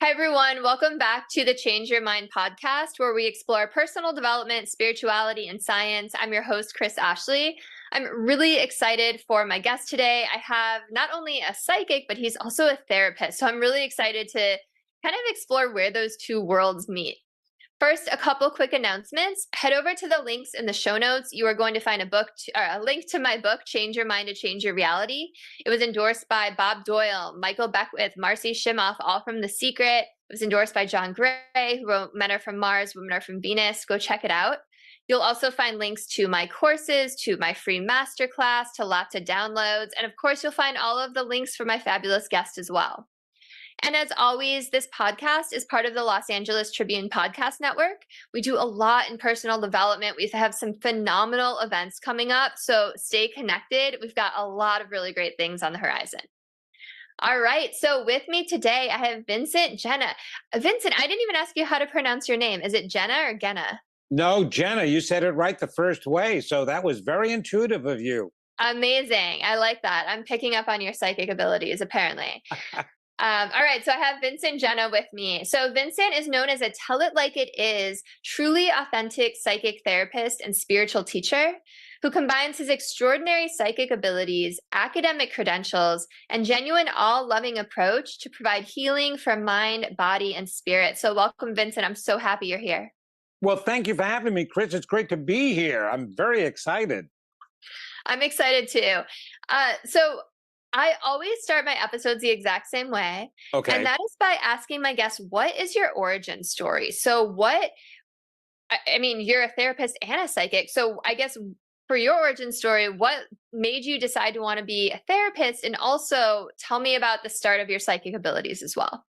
Hi, everyone. Welcome back to the Change Your Mind podcast, where we explore personal development, spirituality, and science. I'm your host, Chris Ashley. I'm really excited for my guest today. I have not only a psychic, but he's also a therapist. So I'm really excited to kind of explore where those two worlds meet. First, a couple quick announcements. Head over to the links in the show notes. You are going to find a link to my book, Change Your Mind to Change Your Reality. It was endorsed by Bob Doyle, Michael Beckwith, Marcy Shimoff, all from The Secret. It was endorsed by John Gray, who wrote Men Are From Mars, Women Are From Venus. Go check it out. You'll also find links to my courses, to my free masterclass, to lots of downloads. And of course, you'll find all of the links for my fabulous guest as well. And as always, this podcast is part of the Los Angeles Tribune Podcast Network. We do a lot in personal development. We have some phenomenal events coming up, so stay connected. We've got a lot of really great things on the horizon. All right, so with me today, I have Vincent Genna. Vincent, I didn't even ask you how to pronounce your name. Is it Genna or Genna? No, Genna, you said it right the first way, so that was very intuitive of you. Amazing. I like that. I'm picking up on your psychic abilities, apparently. All right, so I have Vincent Genna with me. So Vincent is known as a tell it like it is, truly authentic psychic therapist and spiritual teacher who combines his extraordinary psychic abilities, academic credentials, and genuine all-loving approach to provide healing for mind, body, and spirit. So welcome, Vincent. I'm so happy you're here. Well, thank you for having me, Chris. It's great to be here. I'm very excited. I'm excited too. So I always start my episodes the exact same way. Okay. And that is by asking my guests, what is your origin story? So I mean, you're a therapist and a psychic. So I guess for your origin story, what made you decide to want to be a therapist? And also tell me about the start of your psychic abilities as well.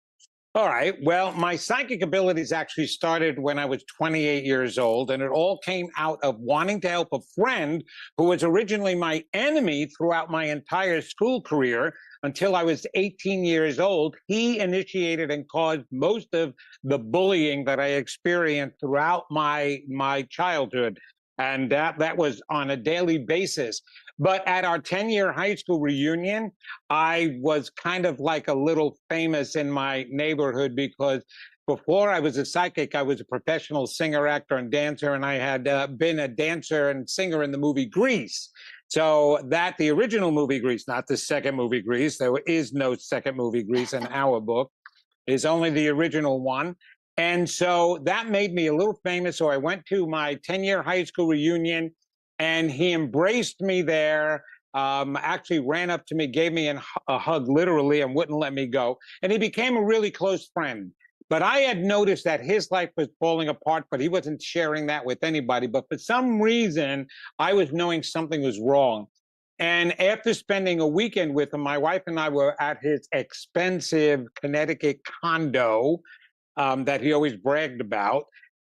All right. Well, my psychic abilities actually started when I was 28 years old, and it all came out of wanting to help a friend who was originally my enemy throughout my entire school career until I was 18 years old. He initiated and caused most of the bullying that I experienced throughout my childhood. And that was on a daily basis. But at our 10-year high school reunion, I was kind of like a little famous in my neighborhood because before I was a psychic, I was a professional singer, actor, and dancer, and I had been a dancer and singer in the movie Grease. So the original movie Grease, not the second movie Grease, there is no second movie Grease in our book, is only the original one. And so that made me a little famous. So I went to my 10-year high school reunion, and he embraced me there, actually ran up to me, gave me a hug, literally, and wouldn't let me go. And he became a really close friend. But I had noticed that his life was falling apart, but he wasn't sharing that with anybody. But for some reason, I was knowing something was wrong. And after spending a weekend with him, my wife and I were at his expensive Connecticut condo that he always bragged about.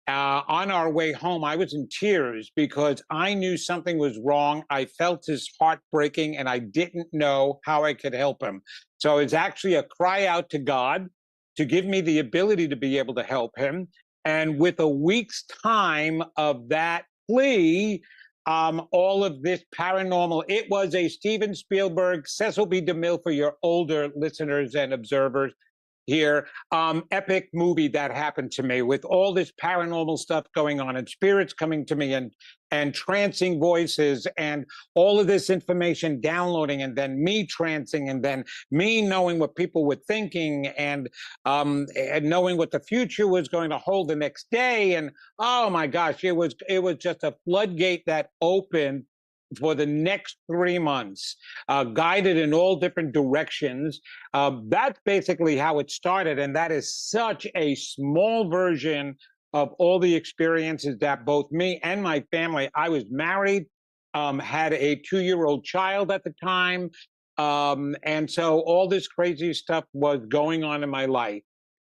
On our way home, I was in tears because I knew something was wrong. I felt his heart breaking, and I didn't know how I could help him. So it's actually a cry out to God to give me the ability to be able to help him. And with a week's time of that plea, all of this paranormal, it was a Steven Spielberg, Cecil B. DeMille for your older listeners and observers here, epic movie that happened to me with all this paranormal stuff going on and spirits coming to me and trancing voices and all of this information downloading, and then me trancing, and then me knowing what people were thinking and knowing what the future was going to hold the next day. And oh my gosh, it was just a floodgate that opened for the next 3 months, guided in all different directions. That's basically how it started. And that is such a small version of all the experiences that both me and my family, I was married, had a 2-year-old child at the time. And so all this crazy stuff was going on in my life.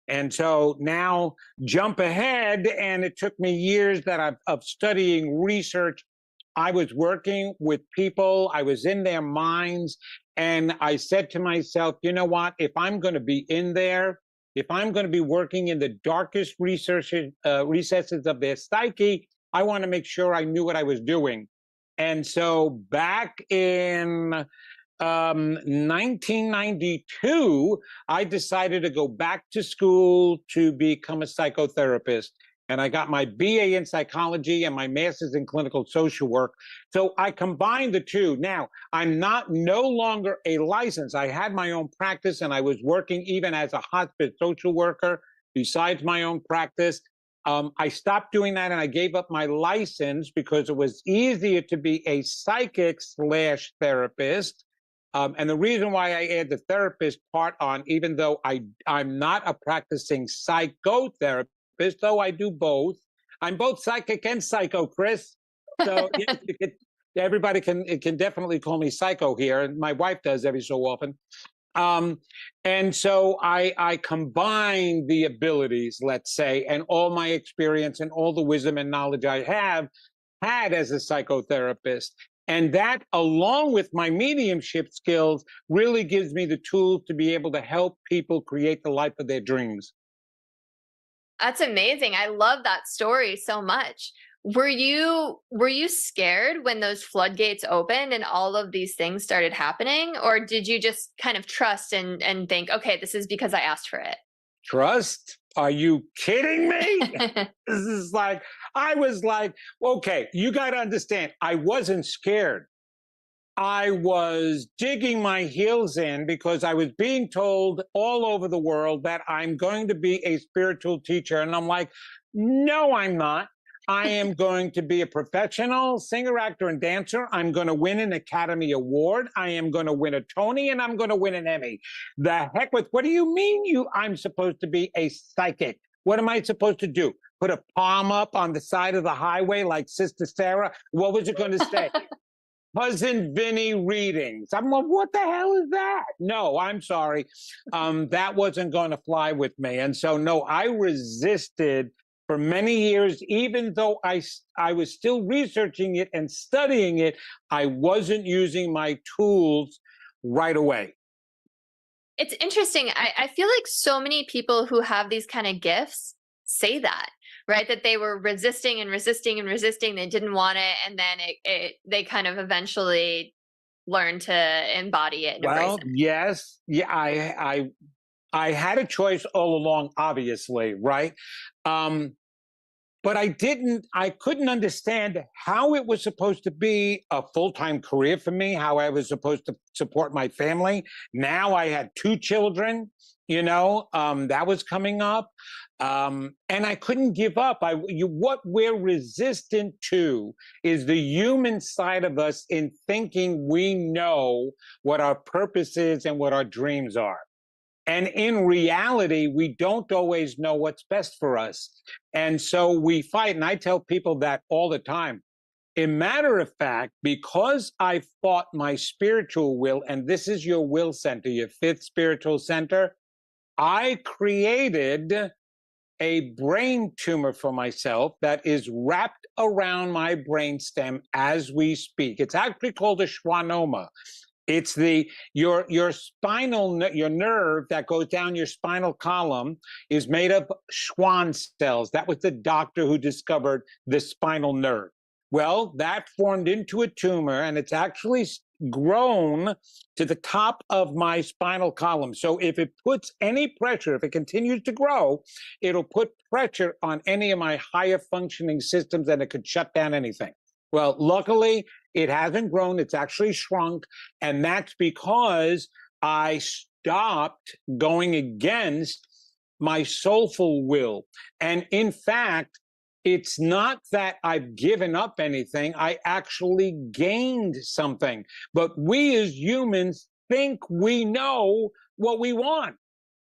And so now jump ahead, and it took me years of studying research. I was working with people, I was in their minds, and I said to myself, you know what, if I'm going to be in there, if I'm going to be working in the darkest recesses of their psyche, I want to make sure I knew what I was doing. And so back in 1992, I decided to go back to school to become a psychotherapist. And I got my BA in psychology and my master's in clinical social work. So I combined the two. Now, I'm no longer a license. I had my own practice and I was working even as a hospice social worker besides my own practice. I stopped doing that and I gave up my license because it was easier to be a psychic / therapist. And the reason why I add the therapist part on, even though I'm not a practicing psychotherapist, though I do both. I'm both psychic and psycho, Chris. So yes, everybody can definitely call me psycho here, and my wife does every so often. And so I combine the abilities, let's say, and all my experience and all the wisdom and knowledge I have had as a psychotherapist. And that, along with my mediumship skills, really gives me the tools to be able to help people create the life of their dreams. That's amazing. I love that story so much. Were you scared when those floodgates opened and all of these things started happening? Or did you just kind of trust and think, okay, this is because I asked for it? Trust? Are you kidding me? This is like, I was like, okay, you got to understand, I wasn't scared. I was digging my heels in because I was being told all over the world that I'm going to be a spiritual teacher. And I'm like, no, I'm not. I am going to be a professional singer, actor, and dancer. I'm going to win an Academy Award. I am going to win a Tony, and I'm going to win an Emmy. The heck with, what do you mean I'm supposed to be a psychic? What am I supposed to do? Put a palm up on the side of the highway like Sister Sarah? What was it going to say? Cousin Vinny readings. I'm like, what the hell is that? No, I'm sorry. That wasn't going to fly with me. And so, no, I resisted for many years, even though I was still researching it and studying it, I wasn't using my tools right away. It's interesting. I feel like so many people who have these kind of gifts say that, right? That they were resisting and resisting and resisting. They didn't want it. And then they kind of eventually learned to embody it and embrace it. Yes. Yeah, I had a choice all along, obviously, right? But I couldn't understand how it was supposed to be a full-time career for me, how I was supposed to support my family. Now I had 2 children, that was coming up. And I couldn't give up. What we're resistant to is the human side of us in thinking we know what our purpose is and what our dreams are. And in reality, we don't always know what's best for us. And so we fight. And I tell people that all the time. A matter of fact, because I fought my spiritual will, and this is your will center, your 5th spiritual center, I created a brain tumor for myself that is wrapped around my brainstem as we speak. It's actually called a schwannoma. It's your nerve that goes down your spinal column is made of Schwann cells. That was the doctor who discovered the spinal nerve. Well, that formed into a tumor, and it's actually grown to the top of my spinal column. So if it puts any pressure, if it continues to grow, it'll put pressure on any of my higher functioning systems, and it could shut down anything. Well, luckily, it hasn't grown. It's actually shrunk. And that's because I stopped going against my soulful will. And in fact, it's not that I've given up anything. I actually gained something. But we as humans think we know what we want.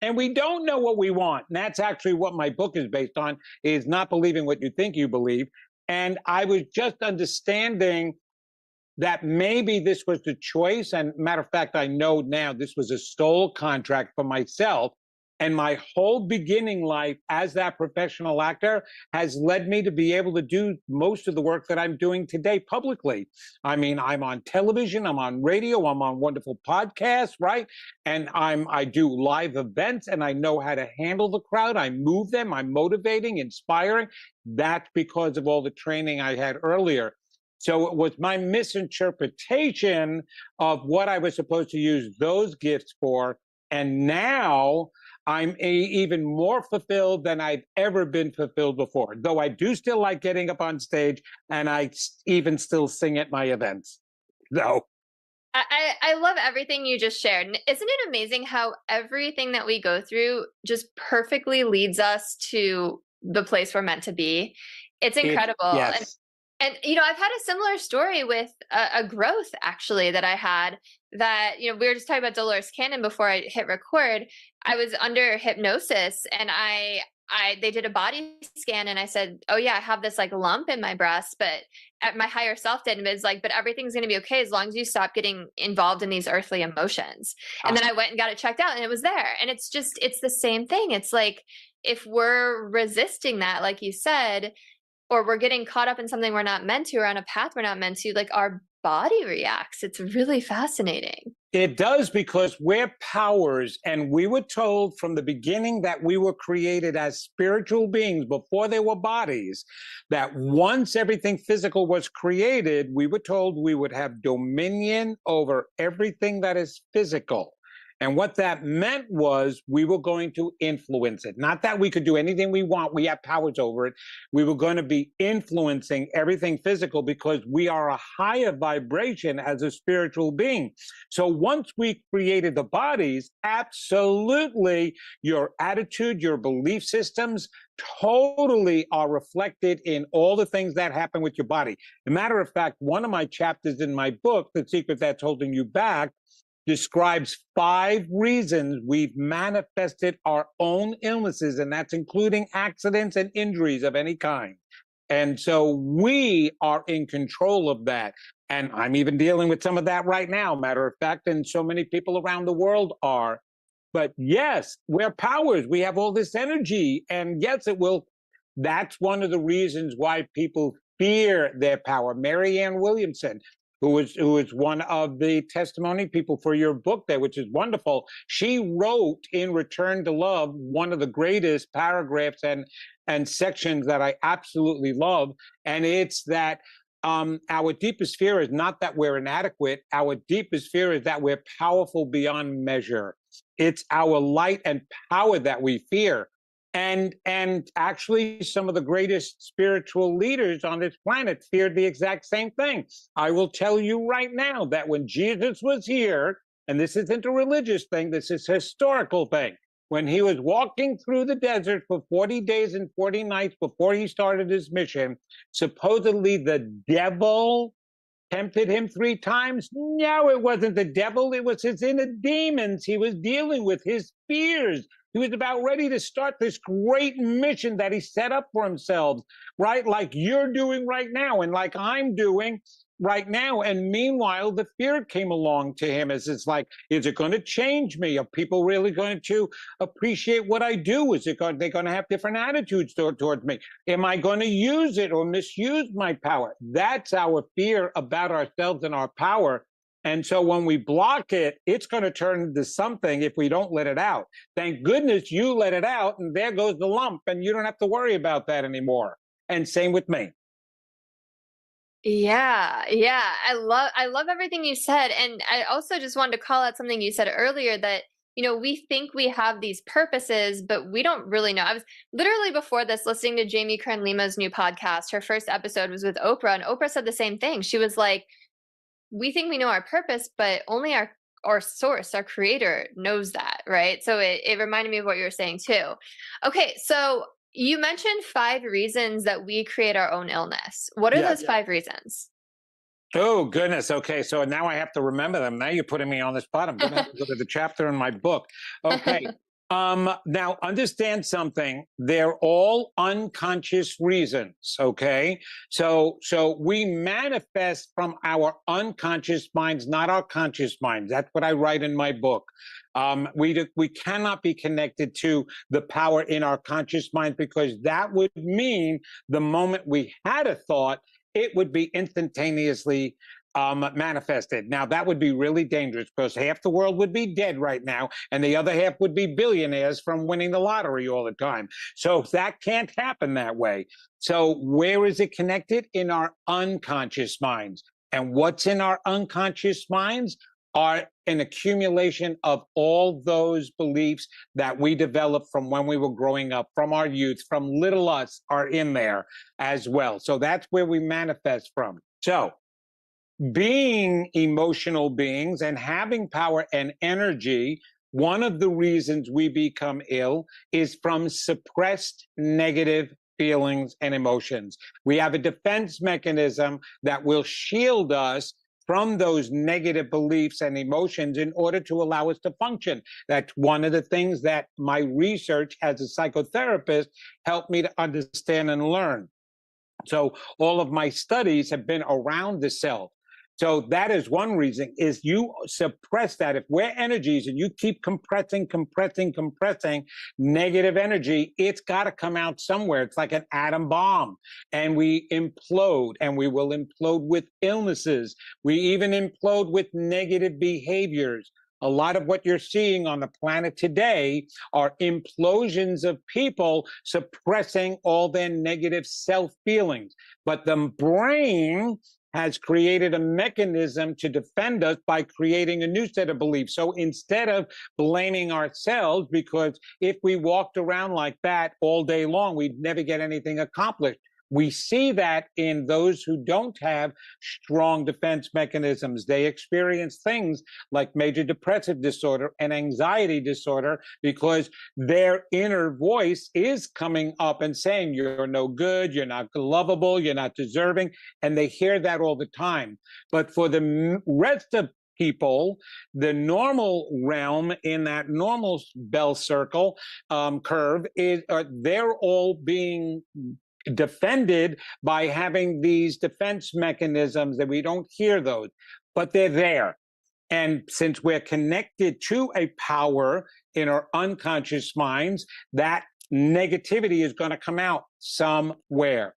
And we don't know what we want. And that's actually what my book is based on, is not believing what you think you believe. And I was just understanding that maybe this was the choice. And matter of fact, I know now this was a soul contract for myself. And my whole beginning life as that professional actor has led me to be able to do most of the work that I'm doing today publicly. I mean, I'm on television, I'm on radio, I'm on wonderful podcasts, right? And I do live events, and I know how to handle the crowd. I move them, I'm motivating, inspiring. That's because of all the training I had earlier. So it was my misinterpretation of what I was supposed to use those gifts for. And now I'm even more fulfilled than I've ever been fulfilled before. Though I do still like getting up on stage, and I even still sing at my events. So I love everything you just shared. And isn't it amazing how everything that we go through just perfectly leads us to the place we're meant to be? It's incredible. Yes. And I've had a similar story with a growth actually that I had that, we were just talking about Dolores Cannon before I hit record. I was under hypnosis and they did a body scan and I said, oh yeah, I have this like lump in my breast, but my higher self did. And it was like, but everything's going to be okay as long as you stop getting involved in these earthly emotions. And then I went and got it checked out and it was there. And it's the same thing. It's like, if we're resisting that, like you said, or we're getting caught up in something we're not meant to, or on a path we're not meant to, like our body reacts. It's really fascinating. It does, because we're powers, and we were told from the beginning that we were created as spiritual beings before they were bodies, that once everything physical was created, we were told we would have dominion over everything that is physical. And what that meant was we were going to influence it. Not that we could do anything we want, we have powers over it. We were going to be influencing everything physical because we are a higher vibration as a spiritual being. So once we created the bodies, absolutely your attitude, your belief systems totally are reflected in all the things that happen with your body. As a matter of fact, one of my chapters in my book, The Secret That's Holding You Back, describes 5 reasons we've manifested our own illnesses, and that's including accidents and injuries of any kind. And so we are in control of that. And I'm even dealing with some of that right now, matter of fact, and so many people around the world are. But yes, we're powers. We have all this energy. And yes, it will. That's one of the reasons why people fear their power. Marianne Williamson, who is one of the testimony people for your book there, which is wonderful. She wrote in Return to Love one of the greatest paragraphs and sections that I absolutely love. And it's that our deepest fear is not that we're inadequate. Our deepest fear is that we're powerful beyond measure. It's our light and power that we fear. And actually, some of the greatest spiritual leaders on this planet feared the exact same thing. I will tell you right now that when Jesus was here, and this isn't a religious thing, this is a historical thing, when he was walking through the desert for 40 days and 40 nights before he started his mission, supposedly the devil tempted him 3 times. No, it wasn't the devil. It was his inner demons. He was dealing with his fears. He was about ready to start this great mission that he set up for himself, right? Like you're doing right now and like I'm doing right now. And meanwhile, the fear came along to him as it's like, is it going to change me? Are people really going to appreciate what I do? Is it going, they're going to have different attitudes towards me? Am I going to use it or misuse my power? That's our fear about ourselves and our power. And so when we block it, it's going to turn into something if we don't let it out. Thank goodness you let it out, and there goes the lump, and you don't have to worry about that anymore. And same with me. Yeah. I love everything you said. And I also just wanted to call out something you said earlier that, we think we have these purposes, but we don't really know. I was literally before this listening to Jamie Kern Lima's new podcast. Her first episode was with Oprah, and Oprah said the same thing. She was like, we think we know our purpose, but only our source, our creator knows that, right? So it reminded me of what you were saying too. Okay, so you mentioned 5 reasons that we create our own illness. What are those 5 reasons? Oh, goodness. Okay, so now I have to remember them. Now you're putting me on the spot. I'm going to have to go to the chapter in my book. Okay. Now, understand something. They're all unconscious reasons, okay? So we manifest from our unconscious minds, not our conscious minds. That's what I write in my book. We cannot be connected to the power in our conscious mind, because that would mean the moment we had a thought, it would be instantaneously manifested. Now, that would be really dangerous because half the world would be dead right now, and the other half would be billionaires from winning the lottery all the time. So that can't happen that way. So where is it connected? In our unconscious minds. And what's in our unconscious minds are an accumulation of all those beliefs that we developed from when we were growing up, from our youth, from little us are in there as well. So that's where we manifest from. So being emotional beings and having power and energy, one of the reasons we become ill is from suppressed negative feelings and emotions. We have a defense mechanism that will shield us from those negative beliefs and emotions in order to allow us to function. That's one of the things that my research as a psychotherapist helped me to understand and learn. So all of my studies have been around the self. So that is one reason, is you suppress that. If we're energies and you keep compressing negative energy, it's got to come out somewhere. It's like an atom bomb. And we implode, and we will implode with illnesses. We even implode with negative behaviors. A lot of what you're seeing on the planet today are implosions of people suppressing all their negative self-feelings. But the brain has created a mechanism to defend us by creating a new set of beliefs. So instead of blaming ourselves, because if we walked around like that all day long, we'd never get anything accomplished. We see that in those who don't have strong defense mechanisms. They experience things like major depressive disorder and anxiety disorder because their inner voice is coming up and saying, you're no good, you're not lovable, you're not deserving. And they hear that all the time. But for the rest of people, the normal realm in that normal bell circle curve is they're all being defended by having these defense mechanisms that we don't hear those, but they're there. And since we're connected to a power in our unconscious minds, that negativity is going to come out somewhere.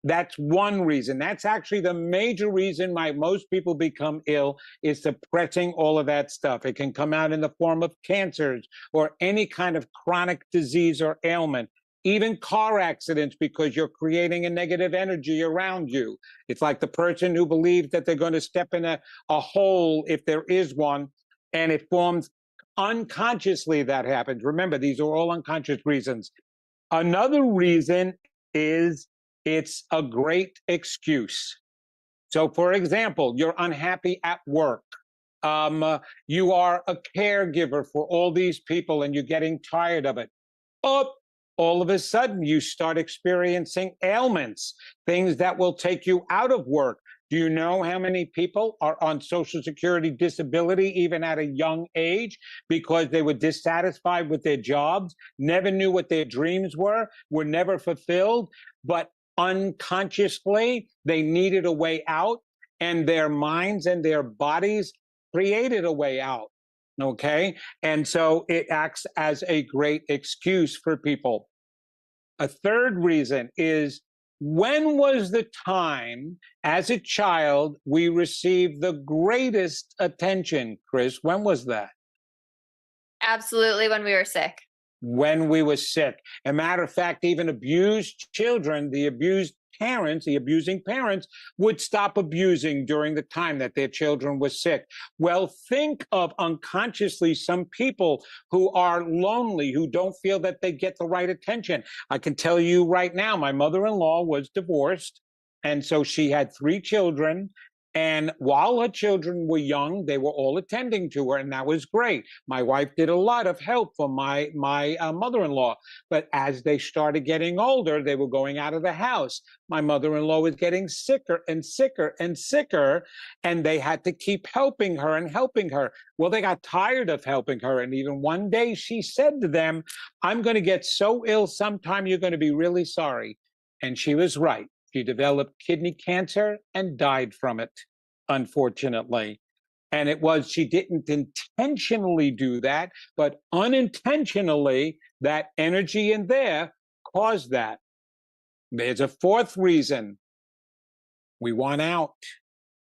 That's one reason. That's actually the major reason why most people become ill, is suppressing all of that stuff. It can come out in the form of cancers or any kind of chronic disease or ailment. Even car accidents, because you're creating a negative energy around you. It's like the person who believes that they're going to step in a hole if there is one, and it forms unconsciously. That happens. Remember, these are all unconscious reasons. Another reason is it's a great excuse. So, for example, you're unhappy at work. You are a caregiver for all these people and you're getting tired of it. All of a sudden, you start experiencing ailments, things that will take you out of work. Do you know how many people are on Social Security disability even at a young age because they were dissatisfied with their jobs, never knew what their dreams were never fulfilled, but unconsciously they needed a way out, and their minds and their bodies created a way out. Okay. And so it acts as a great excuse for people. A third reason is, when was the time as a child we received the greatest attention, Chris? When was that? Absolutely, when we were sick. When we were sick. As a matter of fact, even abused children, the abused parents, the abusing parents, would stop abusing during the time that their children were sick. Well, think of unconsciously some people who are lonely, who don't feel that they get the right attention. I can tell you right now, my mother-in-law was divorced, and so she had 3 children. And while her children were young, they were all attending to her, and that was great. My wife did a lot of help for my mother-in-law. But as they started getting older, they were going out of the house. My mother-in-law was getting sicker and sicker and sicker, and they had to keep helping her and helping her. Well, they got tired of helping her, and even one day she said to them, I'm going to get so ill sometime you're going to be really sorry. And she was right. She developed kidney cancer and died from it, unfortunately. And it was, she didn't intentionally do that, but unintentionally, that energy in there caused that. There's a fourth reason. We want out.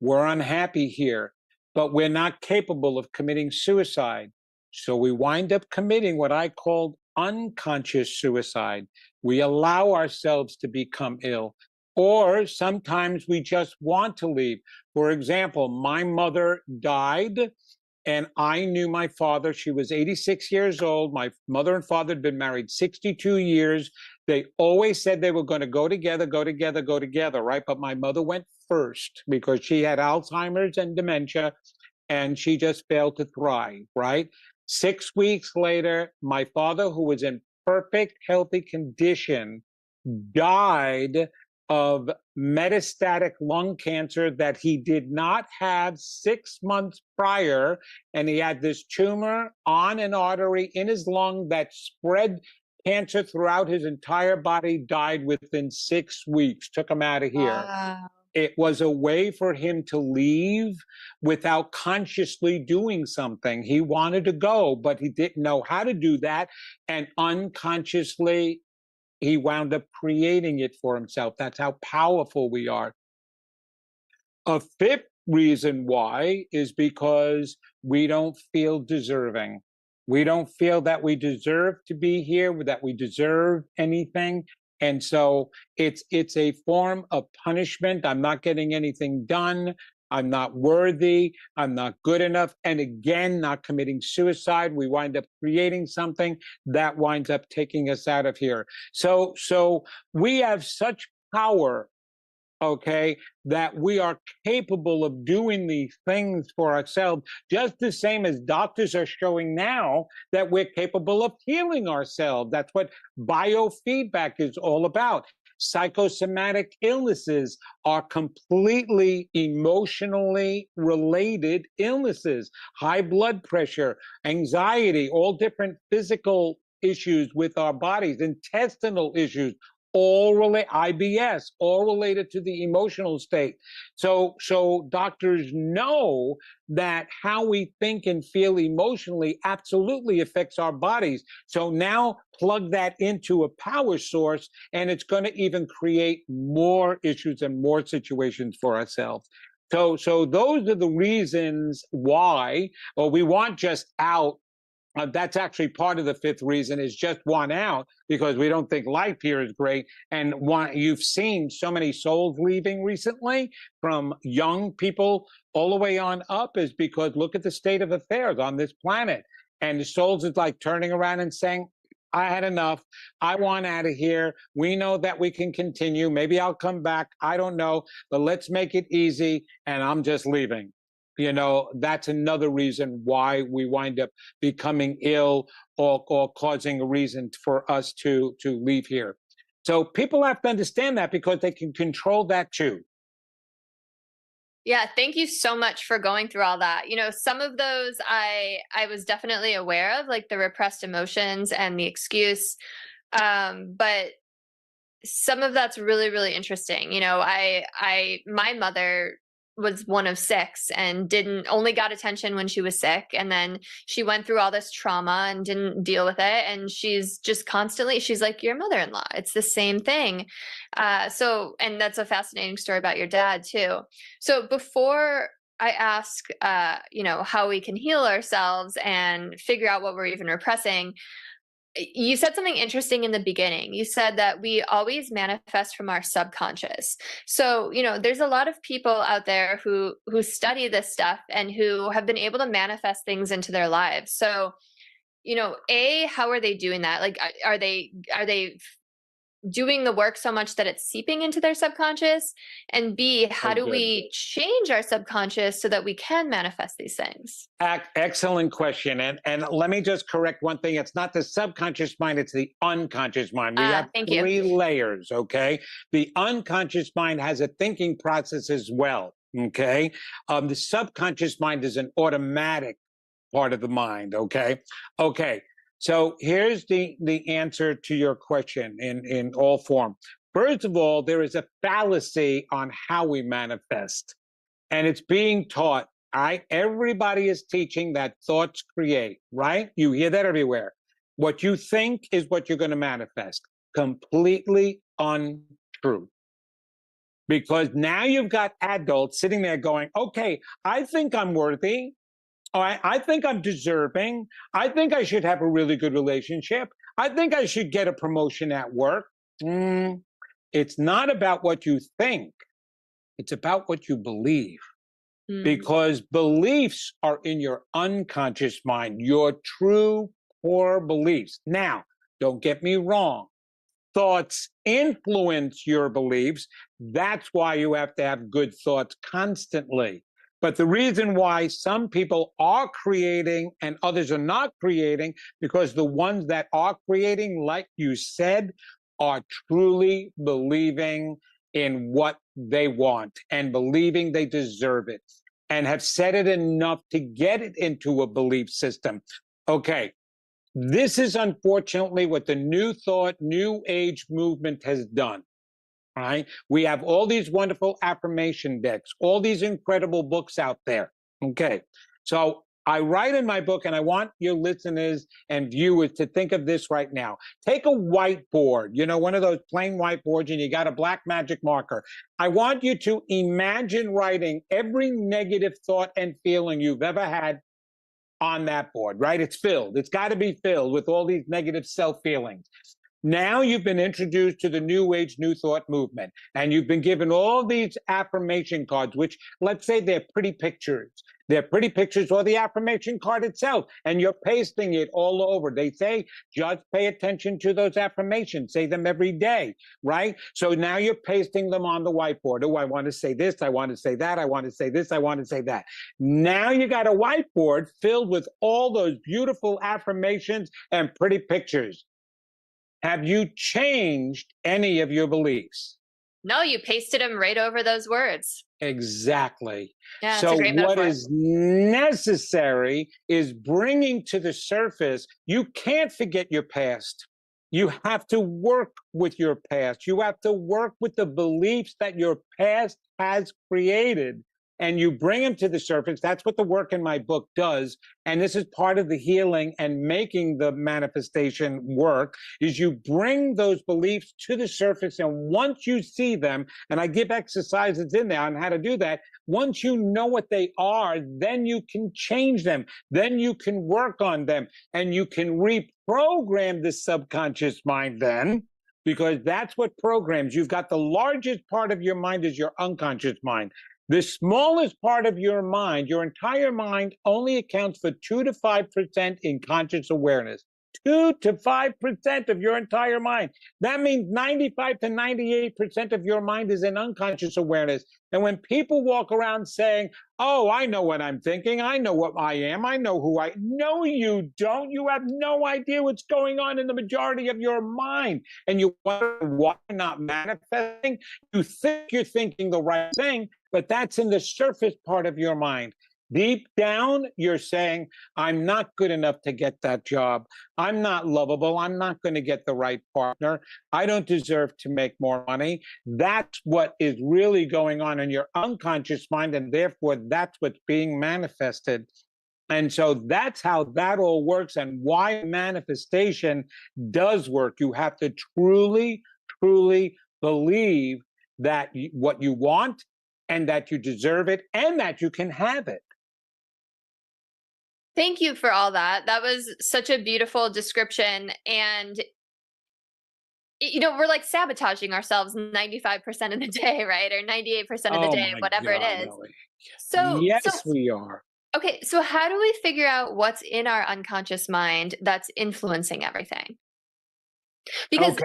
We're unhappy here, but we're not capable of committing suicide. So we wind up committing what I call unconscious suicide. We allow ourselves to become ill, or sometimes we just want to leave. For example, my mother died, and I knew my father. She was 86 years old. My mother and father had been married 62 years. They always said they were going to go together, go together, go together, right? But my mother went first because she had Alzheimer's and dementia, and she just failed to thrive, right? 6 weeks later, my father, who was in perfect, healthy condition, died of metastatic lung cancer that he did not have 6 months prior. And he had this tumor on an artery in his lung that spread cancer throughout his entire body, died within 6 weeks, took him out of here. Wow. It was a way for him to leave without consciously doing something. He wanted to go, but he didn't know how to do that. And unconsciously, he wound up creating it for himself. That's how powerful we are. A fifth reason why is because we don't feel deserving. We don't feel that we deserve to be here, that we deserve anything. And so it's a form of punishment. I'm not getting anything done. I'm not worthy. I'm not good enough. And again, not committing suicide. We wind up creating something that winds up taking us out of here. So we have such power, okay, that we are capable of doing these things for ourselves, just the same as doctors are showing now that we're capable of healing ourselves. That's what biofeedback is all about. Psychosomatic illnesses are completely emotionally related illnesses. High blood pressure, anxiety, all different physical issues with our bodies, intestinal issues, all relate, IBS, all related to the emotional state. So doctors know that how we think and feel emotionally absolutely affects our bodies. So now plug that into a power source, and it's going to even create more issues and more situations for ourselves. So those are the reasons why, or we want just out. That's actually part of the fifth reason, is just want out, because we don't think life here is great. And you've seen so many souls leaving recently, from young people all the way on up, is because look at the state of affairs on this planet. And the souls is like turning around and saying, I had enough. I want out of here. We know that we can continue. Maybe I'll come back. I don't know, but let's make it easy. And I'm just leaving. You know, that's another reason why we wind up becoming ill, or causing a reason for us to leave here. So people have to understand that, because they can control that too. Yeah, thank you so much for going through all that. You know, some of those I was definitely aware of, like the repressed emotions and the excuse. But some of that's really, really interesting. You know, my mother was one of six and only got attention when she was sick. And then she went through all this trauma and didn't deal with it. And she's just constantly, she's like your mother-in-law. It's the same thing. And that's a fascinating story about your dad too. So before I ask, you know, how we can heal ourselves and figure out what we're even repressing, you said something interesting in the beginning. You said that we always manifest from our subconscious. So, you know, there's a lot of people out there who study this stuff and who have been able to manifest things into their lives. So, you know, how are they doing that? Like, are they doing the work so much that it's seeping into their subconscious? And B, how do we change our subconscious so that we can manifest these things? Excellent question. And let me just correct one thing. It's not the subconscious mind, it's the unconscious mind. We have three layers, okay? The unconscious mind has a thinking process as well, okay? The subconscious mind is an automatic part of the mind, okay? Okay. So here's the answer to your question in all form. First of all, there is a fallacy on how we manifest, and it's being taught. All right, everybody is teaching that thoughts create, right? You hear that everywhere. What you think is what you're going to manifest. Completely untrue. because now you've got adults sitting there going, okay, I think I'm worthy. I think I'm deserving. I think I should have a really good relationship. I think I should get a promotion at work. It's not about what you think. It's about what you believe. Because beliefs are in your unconscious mind, your true core beliefs. Now, don't get me wrong. Thoughts influence your beliefs. That's why you have to have good thoughts constantly. But the reason why some people are creating and others are not creating, because the ones that are creating, like you said, are truly believing in what they want and believing they deserve it and have said it enough to get it into a belief system. Okay. This is unfortunately what the New Thought, New Age movement has done. Right? We have all these wonderful affirmation decks, all these incredible books out there. Okay. So I write in my book, and I want your listeners and viewers to think of this right now. Take a whiteboard, one of those plain whiteboards, and you got a black magic marker. I want you to imagine writing every negative thought and feeling you've ever had on that board, right? It's filled. It's got to be filled with all these negative self-feelings. Now you've been introduced to the New Age, New Thought movement, and you've been given all these affirmation cards, which, let's say, they're pretty pictures. They're pretty pictures, or the affirmation card itself, and you're pasting it all over. They say, just pay attention to those affirmations. Say them every day, right? So now you're pasting them on the whiteboard. Oh, I want to say this. I want to say that. I want to say this. I want to say that. Now you got a whiteboard filled with all those beautiful affirmations and pretty pictures. Have you changed any of your beliefs? No, you pasted them right over those words. Exactly. Yeah, so it's a great what metaphor. is necessary is bringing to the surface. You can't forget your past. You have to work with your past. You have to work with the beliefs that your past has created, and you bring them to the surface. That's what the work in my book does. And this is part of the healing and making the manifestation work, is you bring those beliefs to the surface. And once you see them, and I give exercises in there on how to do that, once you know what they are, then you can change them. Then you can work on them, and you can reprogram the subconscious mind then, because that's what programs. You've got the largest part of your mind is your unconscious mind. The smallest part of your mind, your entire mind, only accounts for 2 to 5% in conscious awareness. 2 to 5% of your entire mind. That means 95 to 98% of your mind is in unconscious awareness. And when people walk around saying, oh, I know what I'm thinking, I know what I am, I know who I... No, you don't. You have no idea what's going on in the majority of your mind. And you wonder why you're not manifesting. You think you're thinking the right thing, but that's in the surface part of your mind. Deep down, you're saying, I'm not good enough to get that job. I'm not lovable. I'm not going to get the right partner. I don't deserve to make more money. That's what is really going on in your unconscious mind, and therefore that's what's being manifested. And so that's how that all works, and why manifestation does work. You have to truly, truly believe that what you want, and that you deserve it, and that you can have it. Thank you for all that. That was such a beautiful description. And, we're like sabotaging ourselves 95% of the day, right? Or 98% of the day, whatever it is. Ellie. So, yes, we are. Okay. So how do we figure out what's in our unconscious mind that's influencing everything? Because,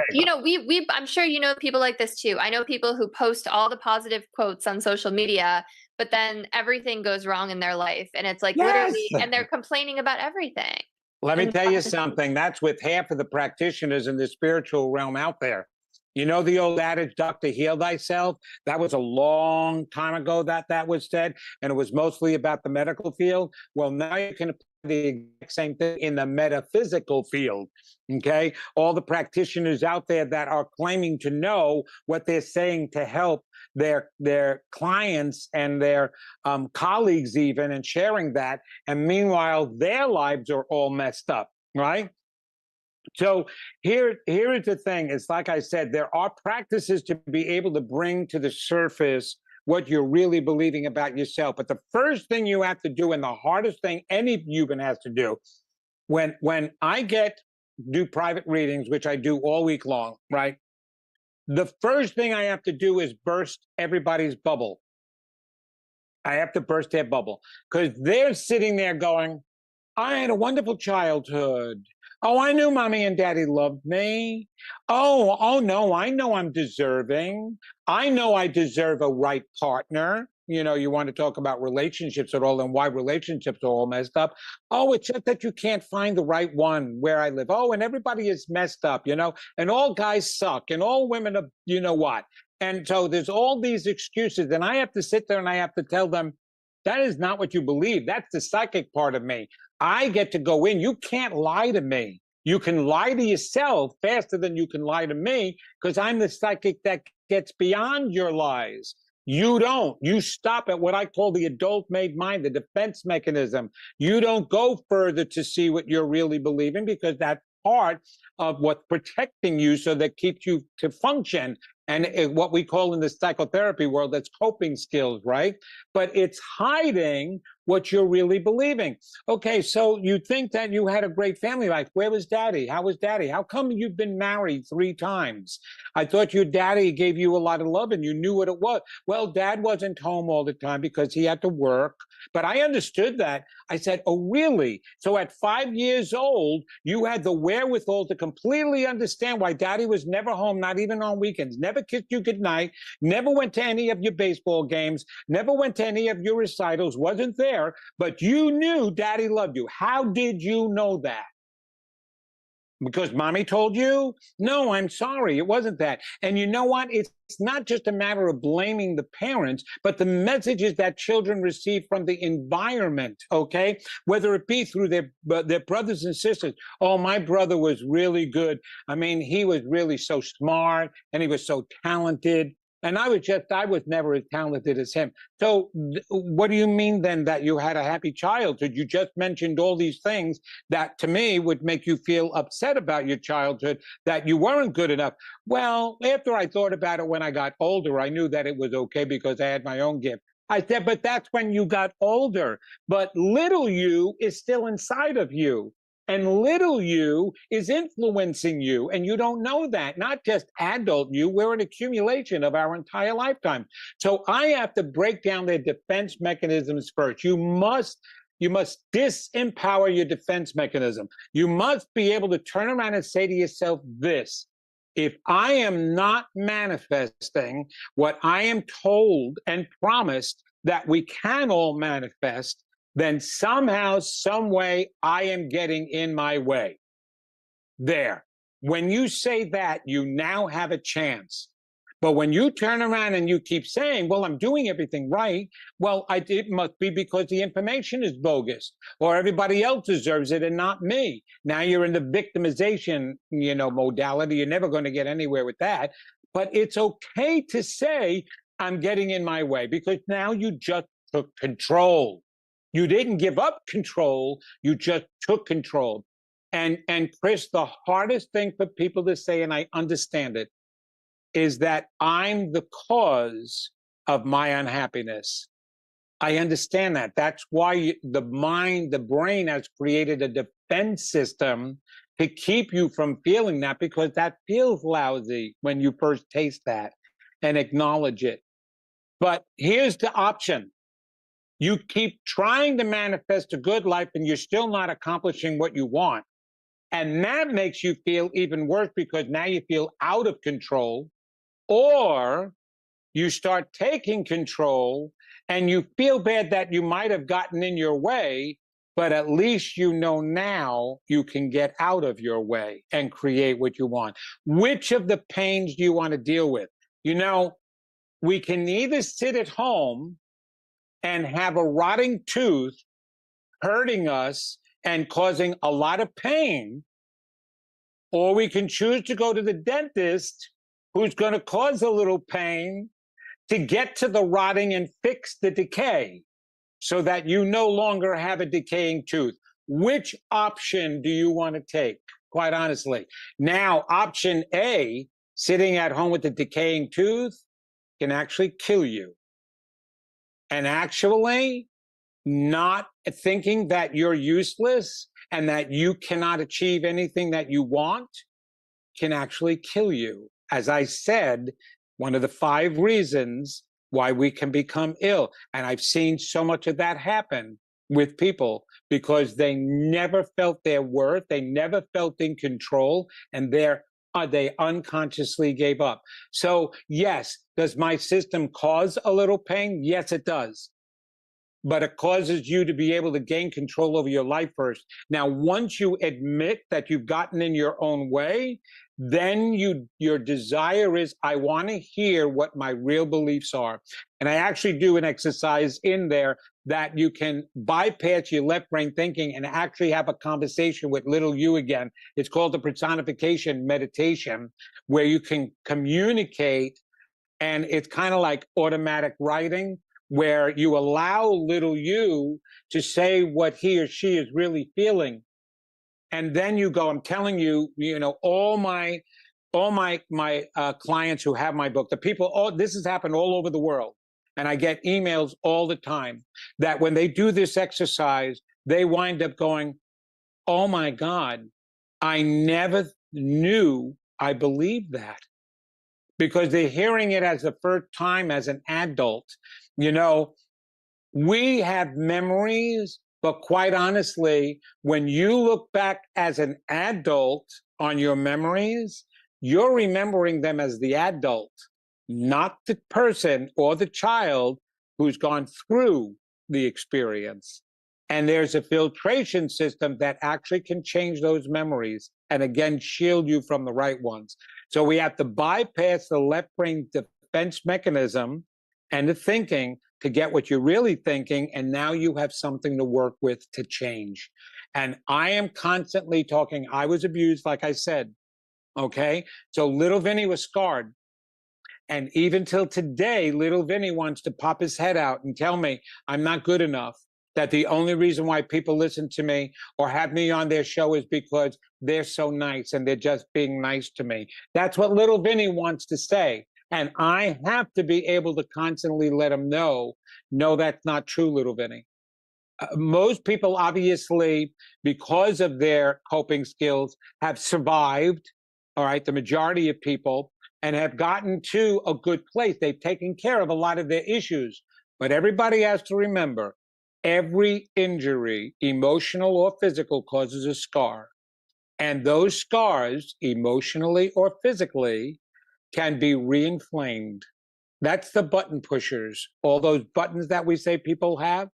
I'm sure people like this too. I know people who post all the positive quotes on social media, but then everything goes wrong in their life. And it's like literally, and they're complaining about everything. Let me tell you something. That's with half of the practitioners in the spiritual realm out there. You know the old adage, Doctor, heal thyself? That was a long time ago that was said, and it was mostly about the medical field. Well, now you can apply the exact same thing in the metaphysical field, okay? All the practitioners out there that are claiming to know what they're saying to help their clients and their colleagues even, and sharing that, and meanwhile, their lives are all messed up, right? So here is the thing. It's like I said, there are practices to be able to bring to the surface what you're really believing about yourself. But the first thing you have to do, and the hardest thing any human has to do, when I do private readings, which I do all week long, right? The first thing I have to do is burst everybody's bubble. I have to burst their bubble because they're sitting there going, I had a wonderful childhood. Oh, I knew mommy and daddy loved me. Oh no, I know I'm deserving. I know I deserve a right partner. You know, you want to talk about relationships at all and why relationships are all messed up. Oh, it's just that you can't find the right one where I live. Oh, and everybody is messed up, you know, and all guys suck and all women are, you know what. And so there's all these excuses. And I have to sit there and I have to tell them, that is not what you believe. That's the psychic part of me. I get to go in. You can't lie to me. You can lie to yourself faster than you can lie to me because I'm the psychic that gets beyond your lies. You don't. You stop at what I call the adult-made mind, the defense mechanism. You don't go further to see what you're really believing because that's part of what's protecting you so that keeps you to function. And what we call in the psychotherapy world, that's coping skills, right? But it's hiding what you're really believing. Okay, so you think that you had a great family life. Where was daddy? How was daddy? How come you've been married 3 times? I thought your daddy gave you a lot of love and you knew what it was. Well, dad wasn't home all the time because he had to work. But I understood that. I said, oh, really? So at 5 years old, you had the wherewithal to completely understand why daddy was never home, not even on weekends, never kissed you goodnight, never went to any of your baseball games, never went to any of your recitals, wasn't there, but you knew daddy loved you. How did you know that? Because mommy told you? No, I'm sorry, it wasn't that. And you know what? It's not just a matter of blaming the parents, but the messages that children receive from the environment, okay? Whether it be through their brothers and sisters. Oh, my brother was really good. I mean, he was really so smart and he was so talented. And I was never as talented as him. So what do you mean then that you had a happy childhood? You just mentioned all these things that to me would make you feel upset about your childhood, that you weren't good enough. Well, after I thought about it when I got older, I knew that it was okay because I had my own gift. I said, but that's when you got older. But little you is still inside of you. And little you is influencing you, and you don't know that. Not just adult you, we're an accumulation of our entire lifetime. So I have to break down their defense mechanisms first. You must disempower your defense mechanism. You must be able to turn around and say to yourself this: if I am not manifesting what I am told and promised that we can all manifest, then somehow, some way, I am getting in my way. There. When you say that, you now have a chance. But when you turn around and you keep saying, well, I'm doing everything right, well, it must be because the information is bogus or everybody else deserves it and not me. Now you're in the victimization, modality. You're never going to get anywhere with that. But it's okay to say, I'm getting in my way, because now you just took control. You didn't give up control, you just took control. And Chris, the hardest thing for people to say, and I understand it, is that I'm the cause of my unhappiness. I understand that. That's why the brain has created a defense system to keep you from feeling that, because that feels lousy when you first taste that and acknowledge it. But here's the option. You keep trying to manifest a good life and you're still not accomplishing what you want. And that makes you feel even worse because now you feel out of control. Or you start taking control and you feel bad that you might have gotten in your way, but at least you know now you can get out of your way and create what you want. Which of the pains do you want to deal with? We can either sit at home and have a rotting tooth hurting us and causing a lot of pain, or we can choose to go to the dentist who's going to cause a little pain to get to the rotting and fix the decay so that you no longer have a decaying tooth. Which option do you want to take? quite honestly. Now, option A, sitting at home with a decaying tooth, can actually kill you. And actually, not thinking that you're useless and that you cannot achieve anything that you want can actually kill you. As I said, one of the 5 reasons why we can become ill. And I've seen so much of that happen with people because they never felt their worth, they never felt in control, and they unconsciously gave up. So yes, does my system cause a little pain? Yes, it does. But it causes you to be able to gain control over your life first. Now, once you admit that you've gotten in your own way, then your desire is, I want to hear what my real beliefs are. And I actually do an exercise in there that you can bypass your left brain thinking and actually have a conversation with little you again. It's called the personification meditation, where you can communicate, and it's kind of like automatic writing, where you allow little you to say what he or she is really feeling. And then you go, I'm telling you, all my clients who have my book, the people, this has happened all over the world. And I get emails all the time that when they do this exercise, they wind up going, oh my God, I never knew I believed that. Because they're hearing it as the first time as an adult. We have memories, but quite honestly, when you look back as an adult on your memories, you're remembering them as the adult, not the person or the child who's gone through the experience. And there's a filtration system that actually can change those memories and again, shield you from the right ones. So we have to bypass the left brain defense mechanism and the thinking to get what you're really thinking. And now you have something to work with to change. And I am constantly talking. I was abused, like I said. Okay. So little Vinny was scarred. And even till today, little Vinny wants to pop his head out and tell me I'm not good enough, that the only reason why people listen to me or have me on their show is because they're so nice and they're just being nice to me. That's what little Vinny wants to say. And I have to be able to constantly let him know, no, that's not true, little Vinny. Most people, obviously, because of their coping skills, have survived, all right, the majority of people, and have gotten to a good place. They've taken care of a lot of their issues. But everybody has to remember, every injury, emotional or physical, causes a scar. And those scars, emotionally or physically, can be re-inflamed. That's the button pushers. All those buttons that we say people have,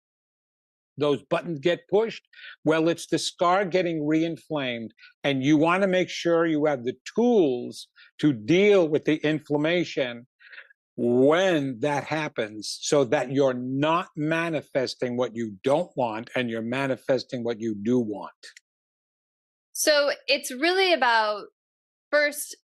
those buttons get pushed. Well, it's the scar getting re-inflamed. And you want to make sure you have the tools to deal with the inflammation when that happens, so that you're not manifesting what you don't want and you're manifesting what you do want. So it's really about first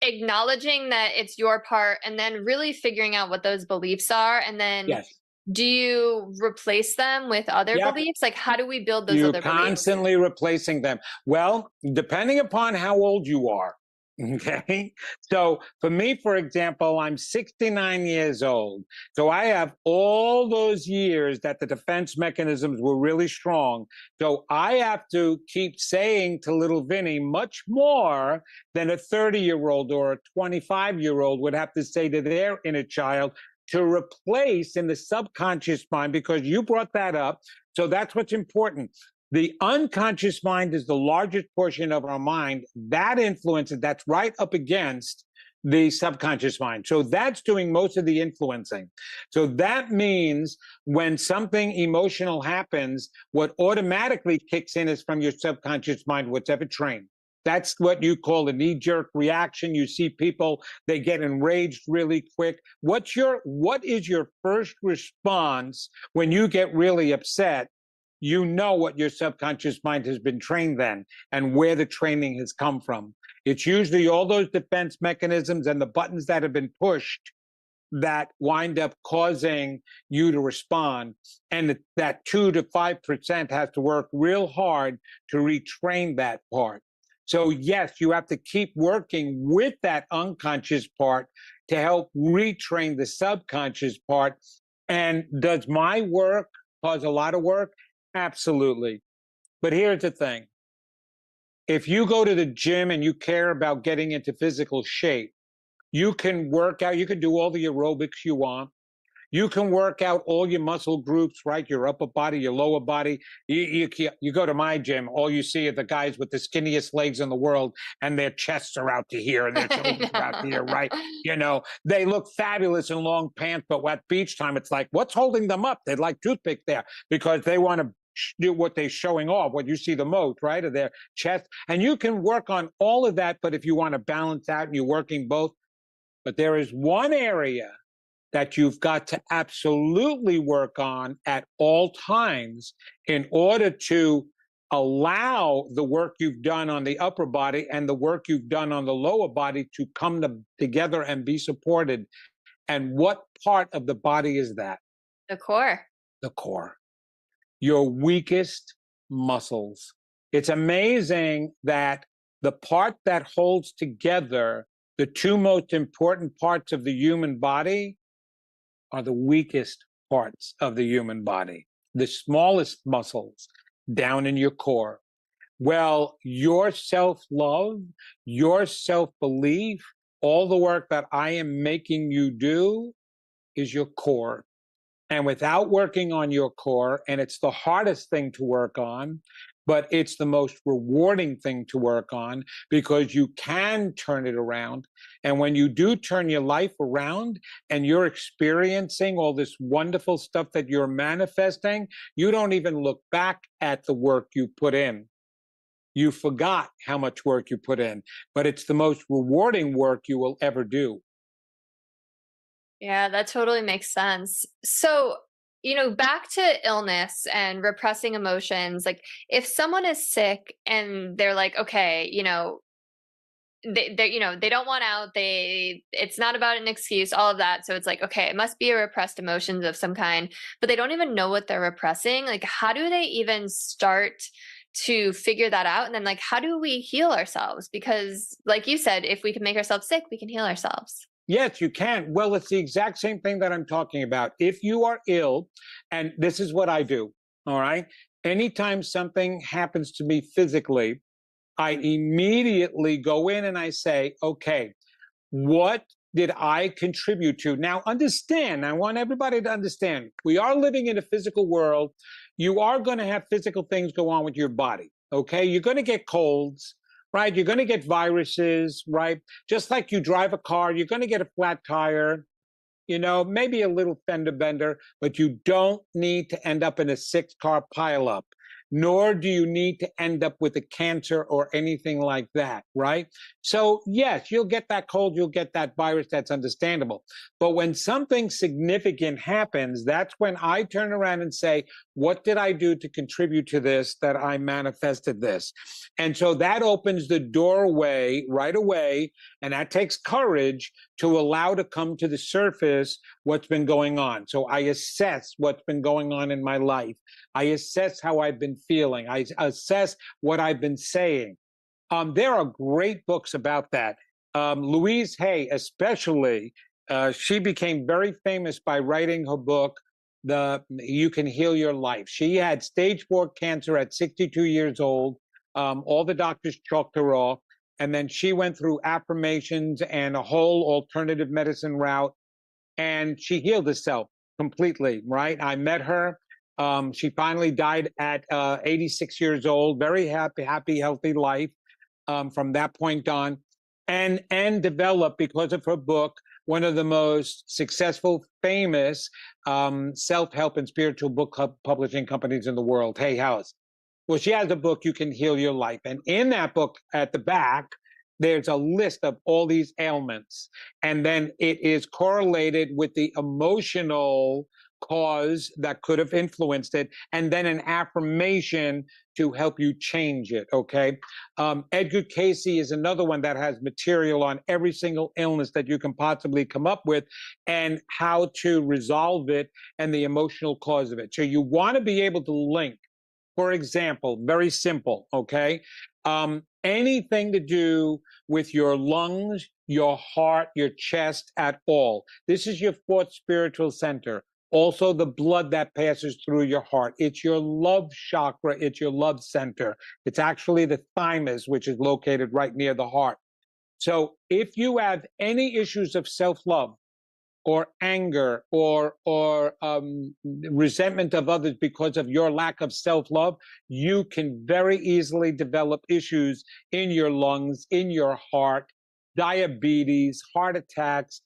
acknowledging that it's your part and then really figuring out what those beliefs are. And then Yes. Do you replace them with other beliefs? Like, how do we build those other beliefs? You're constantly replacing them. Well, depending upon how old you are. Okay. So for me, for example, I'm 69 years old. So I have all those years that the defense mechanisms were really strong. So I have to keep saying to little Vinny much more than a 30-year-old or a 25-year-old would have to say to their inner child, to replace in the subconscious mind, because you brought that up. So that's what's important. The unconscious mind is the largest portion of our mind. That influences, that's right up against the subconscious mind. So that's doing most of the influencing. So that means when something emotional happens, what automatically kicks in is from your subconscious mind, what's ever trained. That's what you call a knee-jerk reaction. You see people, they get enraged really quick. What is your first response when you get really upset? You know what your subconscious mind has been trained then and where the training has come from. It's usually all those defense mechanisms and the buttons that have been pushed that wind up causing you to respond. And that 2 to 5% has to work real hard to retrain that part. So yes, you have to keep working with that unconscious part to help retrain the subconscious part. And does my work cause a lot of work? Absolutely. But here's the thing. If you go to the gym and you care about getting into physical shape, you can work out, you can do all the aerobics you want. You can work out all your muscle groups, right? Your upper body, your lower body. You go to my gym, all you see are the guys with the skinniest legs in the world, and their chests are out to here and their shoulders are out to here, right? You know, they look fabulous in long pants, but at beach time, it's like, what's holding them up? They're like toothpick there because they want to do what they're showing off, what you see the most, right? Of their chest. And you can work on all of that, but if you want to balance out and you're working both, but there is one area that you've got to absolutely work on at all times in order to allow the work you've done on the upper body and the work you've done on the lower body to come together and be supported. And what part of the body is that? The core. The core. Your weakest muscles. It's amazing that the part that holds together the two most important parts of the human body are the weakest parts of the human body, the smallest muscles down in your core. Well, your self-love, your self-belief, all the work that I am making you do is your core. And without working on your core, and it's the hardest thing to work on, but it's the most rewarding thing to work on because you can turn it around. And when you do turn your life around and you're experiencing all this wonderful stuff that you're manifesting, you don't even look back at the work you put in. You forgot how much work you put in, but it's the most rewarding work you will ever do. Yeah, that totally makes sense. So, back to illness and repressing emotions, like if someone is sick and they're like, okay, they don't want out, it's not about an excuse, all of that. So it's like, okay, it must be a repressed emotions of some kind, but they don't even know what they're repressing. Like, how do they even start to figure that out? And then like, how do we heal ourselves? Because like you said, if we can make ourselves sick, we can heal ourselves. Yes, you can. Well, it's the exact same thing that I'm talking about. If you are ill, and this is what I do, all right? Anytime something happens to me physically, I immediately go in and I say, okay, what did I contribute to? Now, understand, I want everybody to understand, we are living in a physical world. You are going to have physical things go on with your body, okay? You're going to get colds, right? You're going to get viruses, right? Just like you drive a car, you're going to get a flat tire, maybe a little fender bender, but you don't need to end up in a 6-car pileup, nor do you need to end up with a cancer or anything like that, right? So yes, you'll get that cold, you'll get that virus, that's understandable. But when something significant happens, that's when I turn around and say, what did I do to contribute to this, that I manifested this? And so that opens the doorway right away, and that takes courage to allow to come to the surface what's been going on. So I assess what's been going on in my life. I assess how I've been feeling. I assess what I've been saying. There are great books about that. Louise Hay, especially, she became very famous by writing her book, You Can Heal Your Life. She had stage 4 cancer at 62 years old. All the doctors chalked her off. And then she went through affirmations and a whole alternative medicine route, and she healed herself completely, right? I met her. She finally died at 86 years old, very happy, healthy life from that point on, and developed, because of her book, one of the most successful, famous self-help and spiritual book publishing companies in the world, Hay House. Well, she has a book, You Can Heal Your Life. And in that book, at the back, there's a list of all these ailments. And then it is correlated with the emotional cause that could have influenced it, and then an affirmation to help you change it, okay? Edgar Cayce is another one that has material on every single illness that you can possibly come up with and how to resolve it and the emotional cause of it. So you want to be able to link, for example, very simple, okay? anything to do with your lungs, your heart, your chest at all. This is your fourth spiritual center. Also, the blood that passes through your heart. It's your love chakra. It's your love center. It's actually the thymus, which is located right near the heart. So if you have any issues of self-love, or anger, or resentment of others because of your lack of self-love, you can very easily develop issues in your lungs, in your heart, diabetes, heart attacks,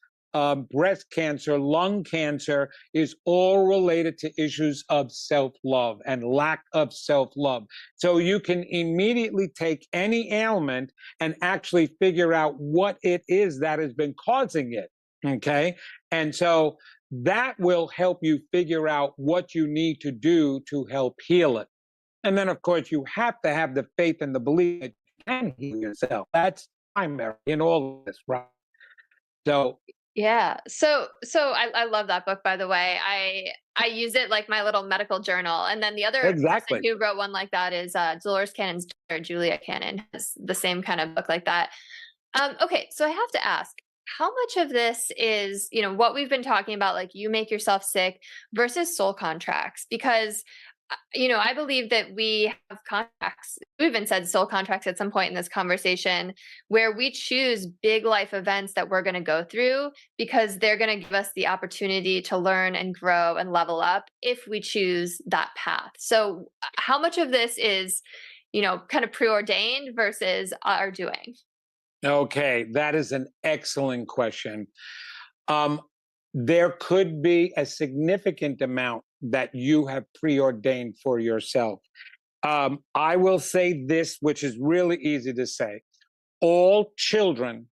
breast cancer, lung cancer is all related to issues of self-love and lack of self-love. So you can immediately take any ailment and actually figure out what it is that has been causing it. Okay. And so that will help you figure out what you need to do to help heal it. And then, of course, you have to have the faith and the belief that you can heal yourself. That's primary in all of this, right? So, Yeah. So I love that book, by the way. I use it like my little medical journal. And then the other person exactly. who wrote one like that is Dolores Cannon's daughter, Julia Cannon, has the same kind of book like that. Okay, so I have to ask, how much of this is, what we've been talking about, like you make yourself sick versus soul contracts? Because, I believe that we have contracts. We even said soul contracts at some point in this conversation where we choose big life events that we're going to go through because they're going to give us the opportunity to learn and grow and level up if we choose that path. So how much of this is, kind of preordained versus our doing? Okay, that is an excellent question. There could be a significant amount that you have preordained for yourself. I will say this, which is really easy to say. All children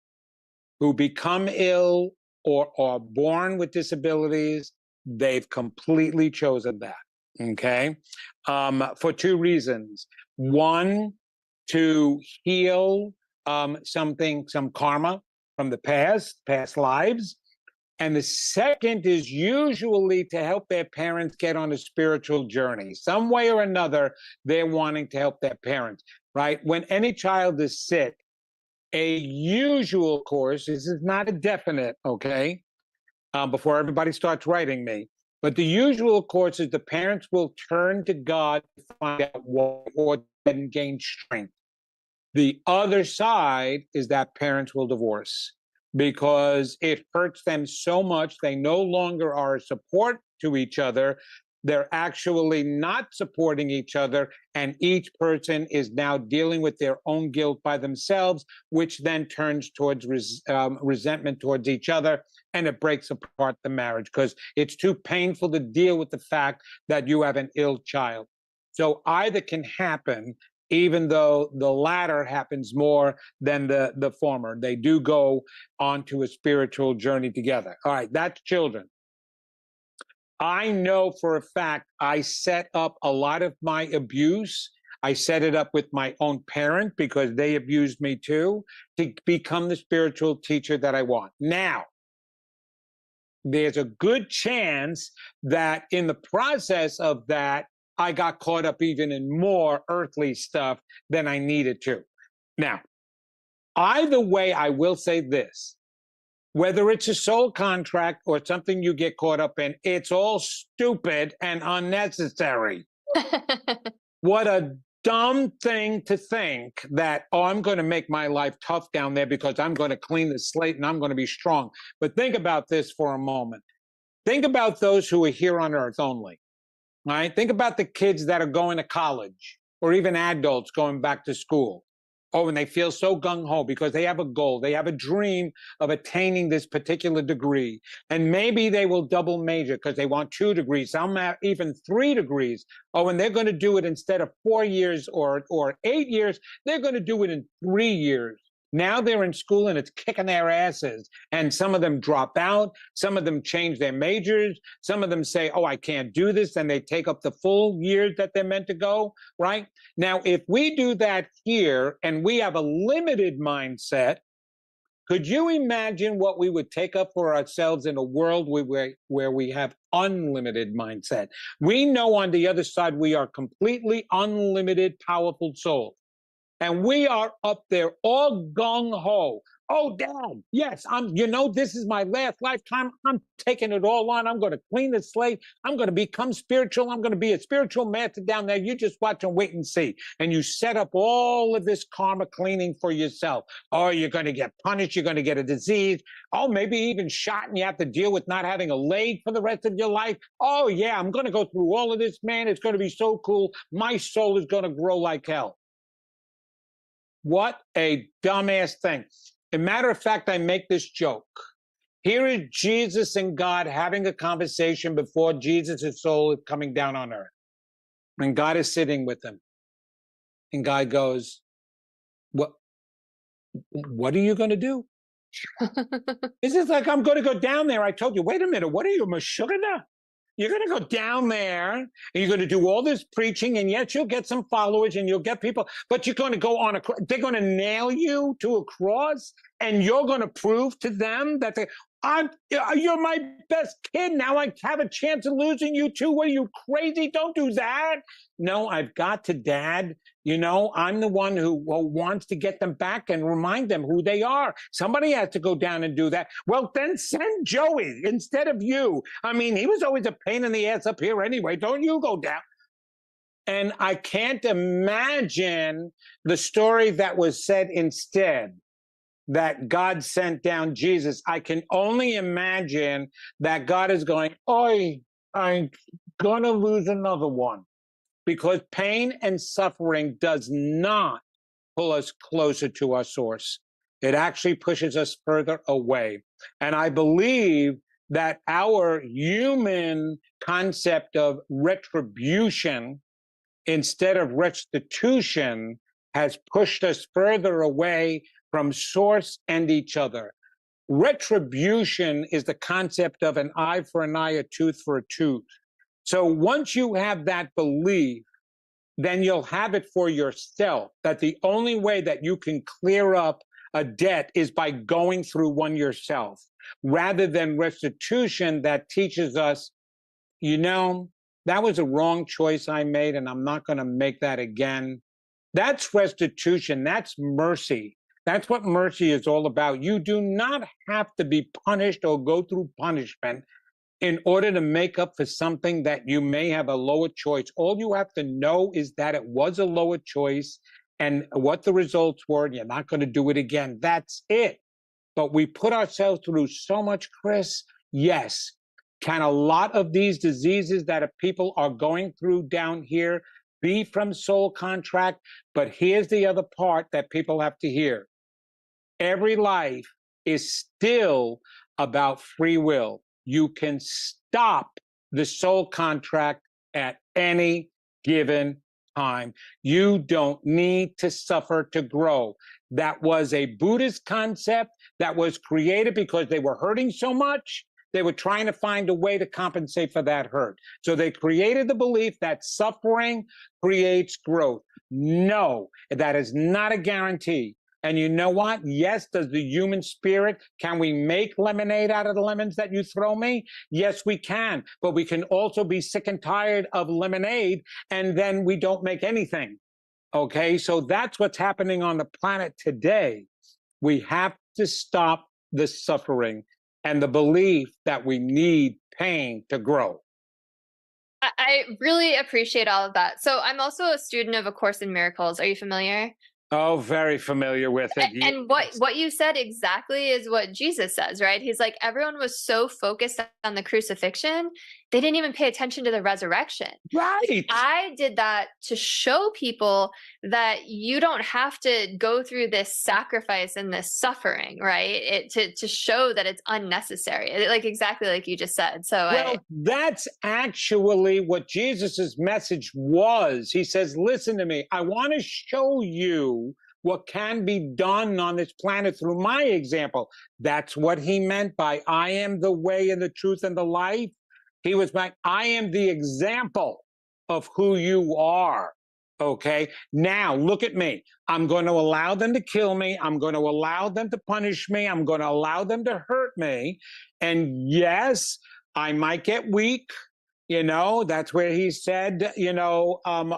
who become ill or are born with disabilities, they've completely chosen that, okay? For two reasons. One, to heal some karma from the past lives. And the second is usually to help their parents get on a spiritual journey. Some way or another, they're wanting to help their parents, right? When any child is sick, a usual course, this is not a definite, okay, before everybody starts writing me, but the usual course is the parents will turn to God to find out what or gain strength. The other side is that parents will divorce because it hurts them so much. They no longer are a support to each other. They're actually not supporting each other. And each person is now dealing with their own guilt by themselves, which then turns towards resentment towards each other. And it breaks apart the marriage because it's too painful to deal with the fact that you have an ill child. So either can happen, even though the latter happens more than the former. They do go onto a spiritual journey together. All right, that's children. I know for a fact I set up a lot of my abuse. I set it up with my own parent because they abused me too, to become the spiritual teacher that I want. Now, there's a good chance that in the process of that, I got caught up even in more earthly stuff than I needed to. Now, either way, I will say this. Whether it's a soul contract or something you get caught up in, it's all stupid and unnecessary. What a dumb thing to think that, oh, I'm going to make my life tough down there because I'm going to clean the slate and I'm going to be strong. But think about this for a moment. Think about those who are here on earth only. Right? Think about the kids that are going to college or even adults going back to school. Oh, and they feel so gung-ho because they have a goal. They have a dream of attaining this particular degree. And maybe they will double major because they want 2 degrees, some have even 3 degrees. Oh, and they're going to do it instead of 4 years or 8 years, they're going to do it in 3 years. Now they're in school and it's kicking their asses. And some of them drop out. Some of them change their majors. Some of them say, oh, I can't do this. And they take up the full years that they're meant to go, right? Now, if we do that here and we have a limited mindset, could you imagine what we would take up for ourselves in a world where we have unlimited mindset? We know on the other side we are completely unlimited, powerful souls. And we are up there all gung-ho. Oh, Dad, yes, this is my last lifetime. I'm taking it all on. I'm going to clean the slate. I'm going to become spiritual. I'm going to be a spiritual master down there. You just watch and wait and see. And you set up all of this karma cleaning for yourself. Oh, you're going to get punished. You're going to get a disease. Oh, maybe even shot, and you have to deal with not having a leg for the rest of your life. Oh, yeah, I'm going to go through all of this, man. It's going to be so cool. My soul is going to grow like hell. What a dumbass thing. As a matter of fact, I make this joke. Here is Jesus and God having a conversation before Jesus' soul is coming down on earth. And God is sitting with him. And God goes, what are you going to do? It's just like, I'm going to go down there. I told you, wait a minute, what are you, Meshuggah? You're going to go down there and you're going to do all this preaching, and yes, you'll get some followers and you'll get people, but you're going to go on they're going to nail you to a cross, and you're going to prove to them that you're my best kid. Now I have a chance of losing you too. What are you, crazy? Don't do that. No, I've got to, Dad. I'm the one who wants to get them back and remind them who they are. Somebody has to go down and do that. Well, then send Joey instead of you. I mean, he was always a pain in the ass up here anyway. Don't you go down. And I can't imagine the story that was said instead, that God sent down Jesus. I can only imagine that God is going, oi, I'm going to lose another one. Because pain and suffering does not pull us closer to our source. It actually pushes us further away. And I believe that our human concept of retribution instead of restitution has pushed us further away from source and each other. Retribution is the concept of an eye for an eye, a tooth for a tooth. So once you have that belief, then you'll have it for yourself, that the only way that you can clear up a debt is by going through one yourself, rather than restitution that teaches us, that was a wrong choice I made, and I'm not going to make that again. That's restitution. That's mercy. That's what mercy is all about. You do not have to be punished or go through punishment in order to make up for something that you may have a lower choice. All you have to know is that it was a lower choice and what the results were, and you're not going to do it again. That's it. But we put ourselves through so much, Chris. Yes. Can a lot of these diseases that people are going through down here be from soul contract? But here's the other part that people have to hear. Every life is still about free will. You can stop the soul contract at any given time. You don't need to suffer to grow. That was a Buddhist concept that was created because they were hurting so much. They were trying to find a way to compensate for that hurt. So they created the belief that suffering creates growth. No, that is not a guarantee. And you know what? Yes, does the human spirit, can we make lemonade out of the lemons that you throw me? Yes, we can. But we can also be sick and tired of lemonade, and then we don't make anything. Okay, so that's what's happening on the planet today. We have to stop the suffering and the belief that we need pain to grow. I really appreciate all of that. So I'm also a student of A Course in Miracles. Are you familiar? Oh, very familiar with it. And what you said exactly is what Jesus says, right? He's like, everyone was so focused on the crucifixion, they didn't even pay attention to the resurrection. Right. I did that to show people that you don't have to go through this sacrifice and this suffering, right? To show that it's unnecessary, like exactly like you just said. So that's actually what Jesus's message was. He says, listen to me. I want to show you what can be done on this planet through my example. That's what he meant by I am the way and the truth and the life. He was like, I am the example of who you are. Okay, now look at me. I'm going to allow them to kill me. I'm going to allow them to punish me. I'm going to allow them to hurt me. And yes, I might get weak. You know, that's where he said, Father,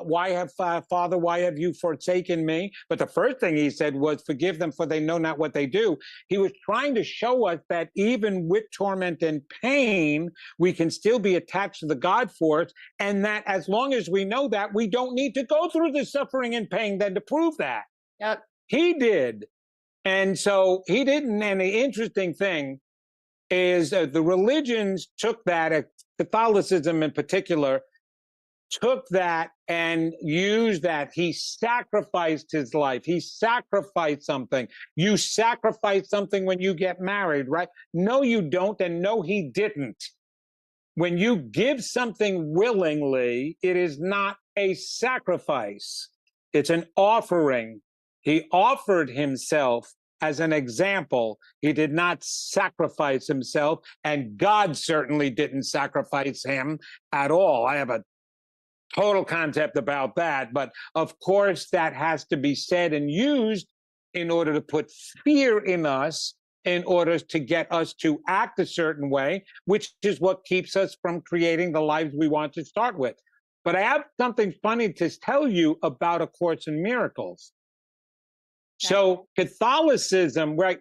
why have you forsaken me? But the first thing he said was, forgive them, for they know not what they do. He was trying to show us that even with torment and pain, we can still be attached to the God force, and that as long as we know that, we don't need to go through the suffering and pain then to prove that. Yep. He did. And so he didn't. And the interesting thing is the religions took that, Catholicism in particular, took that and used that. He sacrificed his life. He sacrificed something. You sacrifice something when you get married, right? No, you don't. And no, he didn't. When you give something willingly, it is not a sacrifice. It's an offering. He offered himself as an example. He did not sacrifice himself, and God certainly didn't sacrifice him at all. I have a total concept about that, but of course that has to be said and used in order to put fear in us, in order to get us to act a certain way, which is what keeps us from creating the lives we want to start with. But I have something funny to tell you about A Course in Miracles. So Catholicism, right,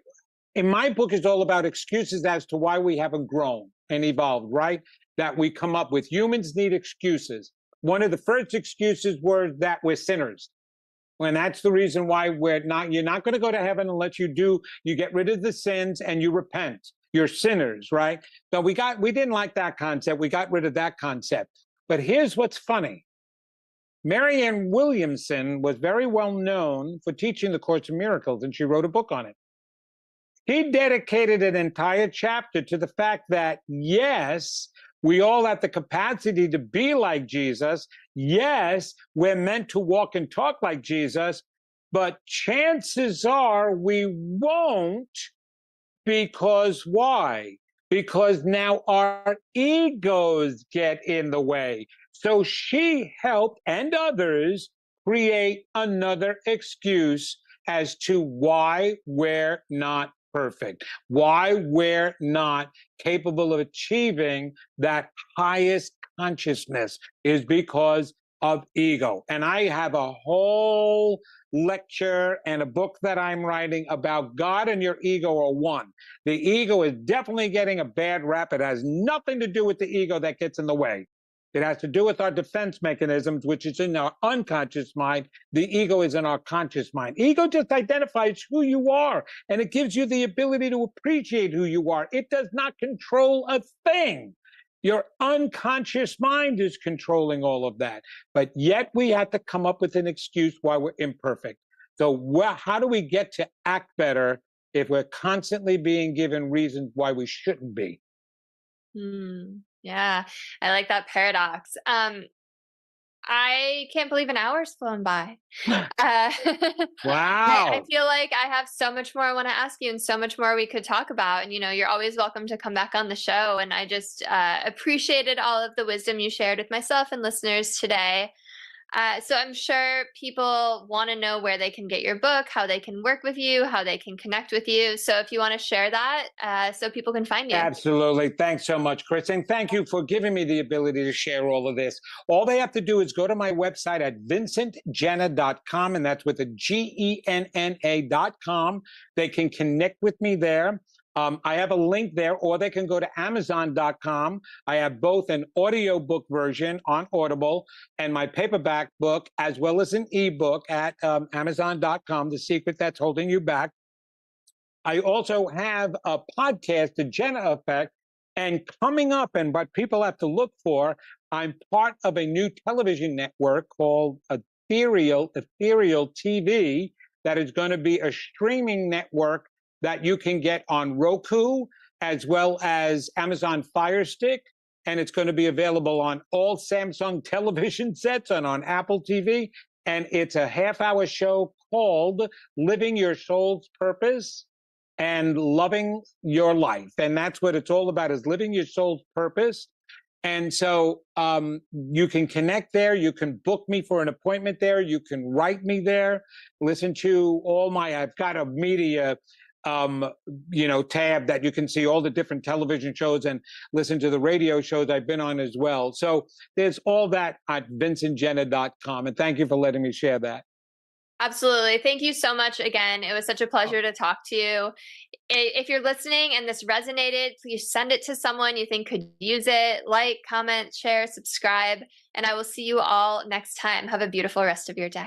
in my book, is all about excuses as to why we haven't grown and evolved, right? That we come up with. Humans need excuses. One of the first excuses were that we're sinners. And that's the reason why you're not going to go to heaven unless you get rid of the sins and you repent. You're sinners, right? So we didn't like that concept. We got rid of that concept. But here's what's funny. Marianne Williamson was very well known for teaching the Course in Miracles, and she wrote a book on it. He dedicated an entire chapter to the fact that, yes, we all have the capacity to be like Jesus. Yes, we're meant to walk and talk like Jesus, but chances are we won't, because why? Because now our egos get in the way. So she helped, and others, create another excuse as to why we're not perfect, why we're not capable of achieving that highest consciousness, is because of ego. And I have a whole lecture and a book that I'm writing about God and your ego are one. The ego is definitely getting a bad rap. It has nothing to do with the ego that gets in the way. It has to do with our defense mechanisms, which is in our unconscious mind. The ego is in our conscious mind. Ego just identifies who you are, and it gives you the ability to appreciate who you are. It does not control a thing. Your unconscious mind is controlling all of that. But yet we have to come up with an excuse why we're imperfect. So how do we get to act better if we're constantly being given reasons why we shouldn't be? Yeah, I like that paradox. I can't believe an hour's flown by. Wow. I feel like I have so much more I want to ask you and so much more we could talk about. And, you're always welcome to come back on the show. And I just appreciated all of the wisdom you shared with myself and listeners today. So I'm sure people want to know where they can get your book, how they can work with you, how they can connect with you. So if you want to share that so people can find you. Absolutely. Thanks so much, Chris. And thank you for giving me the ability to share all of this. All they have to do is go to my website at vincentgenna.com, and that's with a GENNA.com. They can connect with me there. I have a link there, or they can go to Amazon.com. I have both an audiobook version on Audible and my paperback book, as well as an ebook at Amazon.com, The Secret That's Holding You Back. I also have a podcast, The Genna Effect, and coming up, and what people have to look for, I'm part of a new television network called Ethereal TV, that is going to be a streaming network that you can get on Roku, as well as Amazon Fire Stick. And it's going to be available on all Samsung television sets and on Apple TV. And it's a half-hour show called Living Your Soul's Purpose and Loving Your Life. And that's what it's all about, is living your soul's purpose. And so you can connect there. You can book me for an appointment there. You can write me there. Listen to I've got a media tab that you can see all the different television shows and listen to the radio shows I've been on as well. So there's all that at vincentgenna.com. And thank you for letting me share that. Absolutely. Thank you so much again. It was such a pleasure to talk to you. If you're listening and this resonated, please send it to someone you think could use it. Like, comment, share, subscribe, and I will see you all next time. Have a beautiful rest of your day.